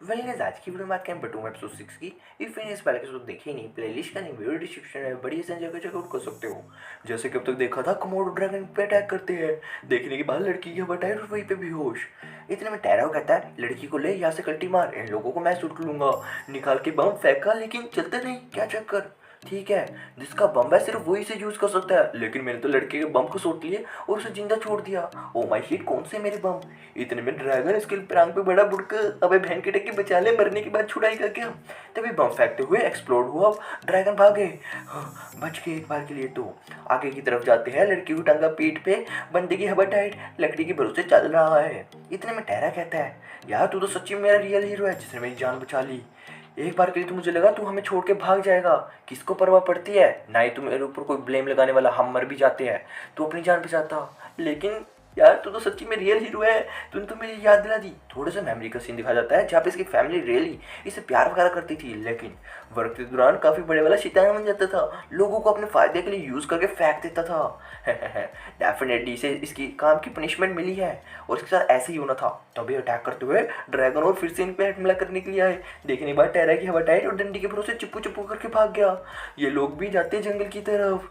Guys आज की video में बात करें बटूम एपिसोड 6 की। इफ मैंने इस पहले एपिसोड देखे ही नहीं, प्लेलिस्ट का नहीं, वीडियो डिस्क्रिप्शन में बड़ी आसान जगह चेकआउट कर सकते हो। जैसे कि अब तक देखा था, कोमोडो ड्रैगन पे अटैक करते हैं, देखने के बाद लड़की की बटाई और वहीं पे बेहोश। इतने में टैरो कहता है लड़की को ले यहाँ से कल्टी मार, इन लोगों को मैं सूट लूंगा। निकाल के बम फेंका लेकिन चलते नहीं, क्या चक्कर। ठीक है, जिसका बम है सिर्फ वही से यूज कर सकता है, लेकिन मैंने तो लड़के के बम को सोच लिए और उसे जिंदा छोड़ दिया। ओ माय शिट, कौन से मेरे बम। इतने में ड्रैगन स्किल प्रांग पे बड़ा बुड़क, अबे बहन के टक्के बचा ले, मरने के बाद छुड़ाएगा क्या। तभी बम फेंकते हुए एक्सप्लोड हुआ, ड्रैगन भागे। बच गए एक बार के लिए। तो आगे की तरफ जाते हैं, लड़की को टांगा पीठ पे, बंदे की हवा टाइट, लकड़ी के भरोसे चल रहा है। इतने में टहरा कहता है यार तू तो सच्ची मेरा रियल हीरो है, जिसने मेरी जान बचा ली। एक बार के लिए तो मुझे लगा तू हमें छोड़ के भाग जाएगा, किसको परवाह पड़ती है ना ही, तू मेरे ऊपर कोई ब्लेम लगाने वाला, हम मर भी जाते हैं, तू अपनी जान बचाता। लेकिन यार तू तो सच्ची में रियल हीरो है, तूने तो मेरी याद दिला दी। थोड़ा सा मेमोरी का सीन दिखाया जाता है जहाँ पे इसकी फैमिली रियली इसे प्यार वगैरह करती थी, लेकिन वर्क के दौरान काफी बड़े वाला शैतान बन जाता था, लोगों को अपने फायदे के लिए यूज करके फेंक देता था। डेफिनेटली इसे इसकी काम की पनिशमेंट मिली है और इसके साथ ऐसे ही होना था। तभी अटैक करते हुए ड्रैगन और फिर से इन पे हमला करने के लिए आए। देखने के बाद टेरा की हवा टाइट और डंडी के भरोसे चिप्पू चिप्पू करके भाग गया। ये लोग भी जाते जंगल की तरफ।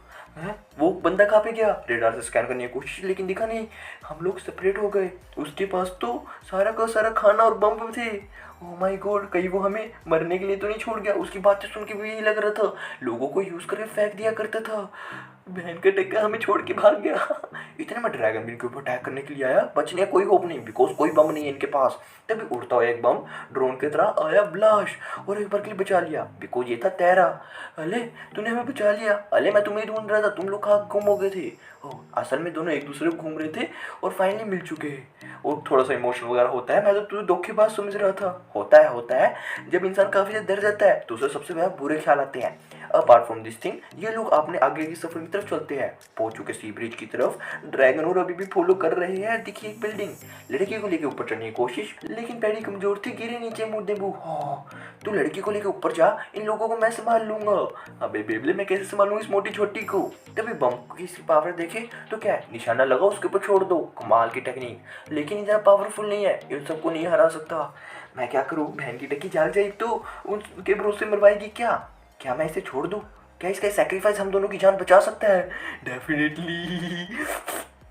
वो बंदा कहाँ पे गया, रेडार से स्कैन करने की कोशिश लेकिन दिखा नहीं। हम लोग सेपरेट हो गए। उसके पास तो सारा का सारा खाना और बम थे। ओह माय गॉड, कहीं वो हमें मरने के लिए तो नहीं छोड़ गया। उसकी बातें सुन के भी यही लग रहा था, लोगों को यूज करके फेंक दिया करता था। बहन का टक्का हमें छोड़ के भाग गया। इतने में ड्रैगन भी इनके ऊपर अटैक करने के लिए आया। बचने का कोई होप नहीं, बिकॉज कोई बम नहीं है इनके पास। तभी उड़ता हुआ एक बम ड्रोन की तरह आया ब्लास्ट, और एक बार के लिए बचा लिया, बिकॉज ये था तेरा। अले तूने हमें बचा लिया। अले मैं तुम्हें ढूंढ रहा था, तुम लोग कहाँ गुम हो गए थे। असल में दोनों एक दूसरे को घूम रहे थे और फाइनली मिल चुके हैं। और थोड़ा सा इमोशन वगैरह होता है, मैं तो तुझे धोखेबाज समझ रहा था। होता है जब इंसान काफी ज्यादा डर जाता है तो उसे सबसे ज्यादा बुरे ख्याल आते हैं। अपार्ट फ्रॉम दिस थिंग, ये लोग अपने आगे की सफर की तरफ चलते हैं। पहुंच चुके सी ब्रिज की तरफ। ड्रैगन और अभी भी फॉलो कर रहे हैं। दिखी एक बिल्डिंग, लड़की को लेकर ऊपर चढ़ने की कोशिश, लेकिन पैड़ी कमजोर थी, गिरे नीचे मुर्दे मुंह। तू लड़की को लेकर ऊपर जा, इन लोगों को मैं संभाल लूंगा। अबे बेबले, मैं कैसे संभालूंगा इस मोटी छोटी को। तभी बम की पावर देखे तो क्या है, निशाना लगा उसके ऊपर छोड़ दो, कमाल की टेक्निक। लेकिन इतना पावरफुल नहीं है, इन सबको नहीं हरा सकता। मैं क्या करूं, बहन की टक्की जाग जाएगी तो उनके भरोसे मरवाएगी क्या। क्या मैं इसे छोड़ दूं, क्या इसका सैक्रिफाइस हम दोनों की जान बचा सकता है। डेफिनेटली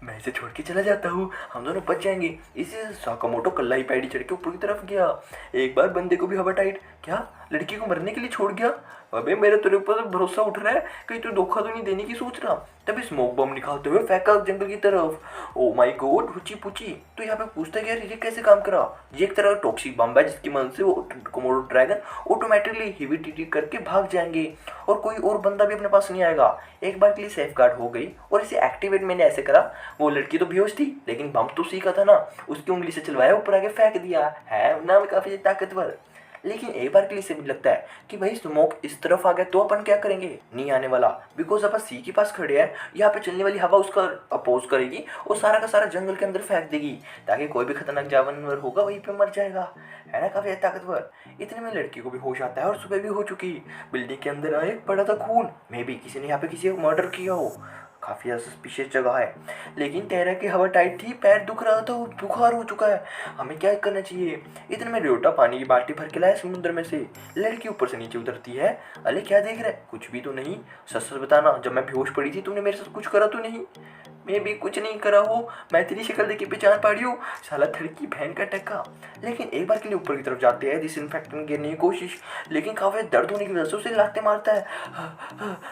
मैं इसे छोड़ के चला जाता हूँ, हम दोनों बच जाएंगे। इसी साकामोटो कल्ला ही पैड़ी चढ़ के ऊपर की तरफ गया। एक बार बंदे को भी हवा टाइट, क्या लड़की को मरने के लिए छोड़ गया। अबे मेरे तेरे ऊपर भरोसा उठ रहा है, कहीं तू धोखा तो नहीं देने की सोच रहा। तभी स्मोक बम निकालते हुए फेंका जंगल की तरफ। ओ माय गॉड, हुची पुची। तो यहाँ पे पूछता है यार ये कैसे काम करा। ये एक तरह का टॉक्सिक बम है जिसकी मदद से वो कोमोडो ड्रैगन ऑटोमेटिकली हीवी करके भाग जाएंगे और कोई और बंदा भी अपने पास नहीं आएगा। एक बार के लिए सेफ गार्ड हो गई और इसे एक्टिवेट मैंने ऐसे करा, वो लड़की तो बेहोश थी लेकिन बम तो सीखा था ना, उसकी उंगली से चलवाया, ऊपर आके फेंक दिया है ना, काफी ताकतवर। लेकिन एक बार के लिए से भी लगता है कि भाई स्मोक इस तरफ आ गया तो अपन क्या करेंगे, नहीं आने वाला, बिकॉज अपन सी के पास खड़े हैं। यहाँ पे चलने वाली हवा उसका अपोज करेगी और सारा का सारा जंगल के अंदर फेंक देगी, ताकि कोई भी खतरनाक जानवर होगा वहीं पे मर जाएगा। है ना, काफी ताकतवर। इतने में लड़की को भी होश आता है और सुबह भी हो चुकी। बिल्डिंग के अंदर आए, पड़ा था खून, मे बी किसी ने यहाँ पे किसी को मर्डर किया हो। काफी सस्पिशियस जगह है, लेकिन तेरा की हवा टाइट थी, पैर दुख रहा था, बुखार हो चुका है, हमें क्या करना चाहिए। इतने में रियोटा पानी की बाल्टी भर के लाया समुद्र में से। लड़की ऊपर से नीचे उतरती है। अरे क्या देख रहा है, कुछ भी तो नहीं, सच सच बताना, जब मैं बेहोश पड़ी थी तुमने मेरे साथ कुछ करा तो नहीं। मैं भी कुछ नहीं करा हो, मैं तेरी शक्ल देख के पहचान पा रही हूँ, साला थड़की बहन का टक्का। लेकिन एक बार के लिए ऊपर की तरफ जाते हैं, डिसइंफेक्टेंट गिरने की कोशिश, लेकिन काफी दर्द होने की वजह से उसे लाते मारता है।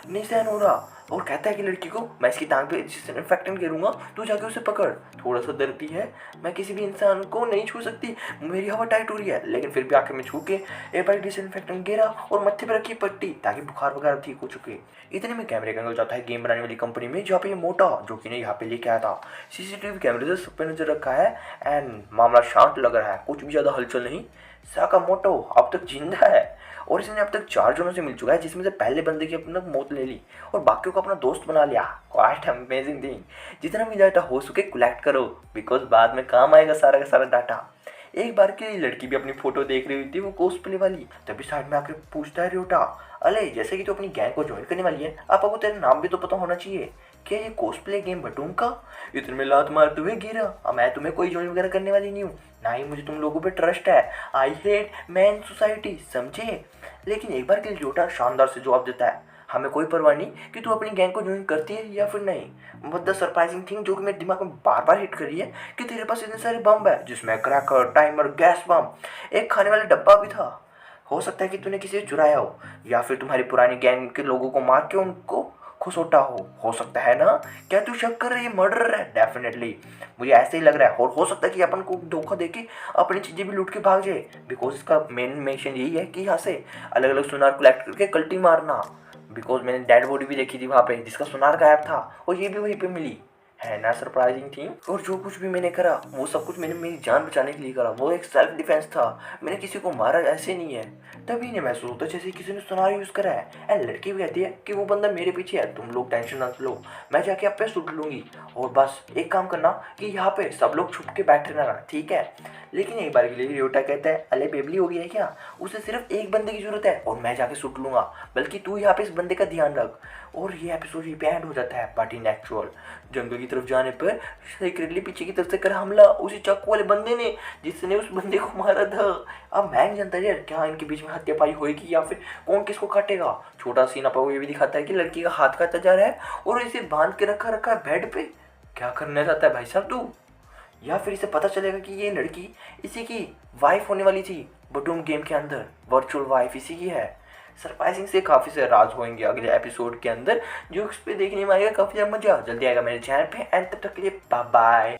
नहीं सहन हो रहा और कहता है कि लड़की को मैं इसकी टांग पे डिसइंफेक्टेंट गिरूंगा, तू जाके उसे पकड़। थोड़ा सा डरती है, मैं किसी भी इंसान को नहीं छू सकती, मेरी हवा टाइट हो रही है, लेकिन फिर भी आके मैं छू के एक बार डिसइंफेक्टेंट गिरा और मत्थे पर रखी पट्टी ताकि बुखार वगैरह ठीक हो चुके। इतने में कैमरे का एंगल जाता है गेम बनाने वाली कंपनी में, जहाँ पे ये मोटा जो कि यहाँ पे लेके आया था। सीसीटीवी कैमरे से सब पे नजर रखा है एंड मामला शांत लग रहा है, कुछ भी ज्यादा हलचल नहीं। साकामोटो अब तक जिंदा है और इसने अब तक 4 जनों से मिल चुका है, जिसमें से पहले बंदे की अपना मौत ले ली और बाकियों को अपना दोस्त बना लिया। Quite amazing thing. जितना भी डाटा हो सके कलेक्ट करो, बिकॉज बाद में काम आएगा सारा का सारा डाटा। एक बार की लड़की भी अपनी फोटो देख रही हुई थी, वो कोस्प्ले वाली। तभी साइड में आकर पूछता है रियोटा, अले जैसे कि तू अपनी गैंग को ज्वाइन करने वाली है, आपको तेरा नाम भी तो पता होना चाहिए। क्या ये कॉस्प्ले गेम बटूम का? इतने में लात मारते हुए गिरा। अब मैं तुम्हें कोई ज्वाइन वगैरह करने वाली नहीं हूँ, ना ही मुझे तुम लोगों पे ट्रस्ट है। आई हेट मैन सोसाइटी, समझे? लेकिन एक बार के लिए जोटा शानदार से जवाब देता है, हमें कोई परवाह नहीं कि तू अपनी गैंग को ज्वाइन करती है या फिर नहीं। बट द सरप्राइजिंग थिंग जो कि मेरे दिमाग में बार बार हिट करी है कि तेरे पास इतने सारे बम है, जिसमें क्रैकर, टाइमर, गैस बम, एक खाने वाला डब्बा भी था। हो सकता है कि तूने किसी से चुराया हो या फिर तुम्हारी पुरानी गैंग के लोगों को मार के उनको खुसोटा हो सकता है ना? क्या तू शक कर रही है मर्डर है? डेफिनेटली मुझे ऐसे ही लग रहा है। और हो सकता है कि अपन को धोखा देके अपनी चीज़ें भी लूट के भाग जाए, बिकॉज इसका मेन मिशन यही है कि यहाँ से अलग अलग सुनार कलेक्ट करके कल्टी मारना। बिकॉज मैंने डेड बॉडी भी देखी थी वहाँ पे जिसका सुनार गायब था, और ये भी वहीं पे मिली है ना। सरप्राइजिंग थी। और जो कुछ भी मैंने करा वो सब कुछ मैंने मेरी जान बचाने के लिए करा, वो एक सेल्फ डिफेंस था। मैंने किसी को मारा ऐसे नहीं है। तभी ने महसूस होता जैसे किसी ने सुनार यूज़ करा है। एंड लड़की भी कहती है कि वो बंदा मेरे पीछे है, तुम लोग टेंशन ना लो, मैं जाके आप पे सुट लूँगी। और बस एक काम करना कि यहाँ पे सब लोग छुप के बैठे रहना, ठीक है? लेकिन एक बार के लिए रियोटा कहता है, अले बेबली हो गया है क्या? उसे सिर्फ एक बंदे की जरूरत है और मैं जाके सुट लूँगा, बल्कि तू यहाँ पे इस बंदे का ध्यान रख। और ये एपिसोड ही पे एंड हो जाता है। बट इन एक्चुअल जंगल की तरफ जाने पर सीक्रेटली पीछे की तरफ से कर हमला उसी चाकू वाले बंदे ने जिसने उस बंदे को मारा था। अब मैं नहीं जानता यार क्या इनके बीच में हत्यापाई होगी या फिर कौन किसको काटेगा। छोटा सीन आपको ये भी दिखाता है कि लड़की का हाथ काटा जा रहा है और इसे बांध के रखा है बेड पे। क्या करना चाहता है भाई साहब तू? या फिर इसे पता चलेगा कि ये लड़की इसी की वाइफ होने वाली थी बटूम गेम के अंदर, वर्चुअल वाइफ इसी की है। सरप्राइजिंग से काफ़ी से राज होंगे अगले एपिसोड के अंदर, जो इस पे देखने में आएगा काफ़ी ज़्यादा मजा जल्दी आएगा मेरे चैनल पे। एंड तब तक के लिए बाय बाय।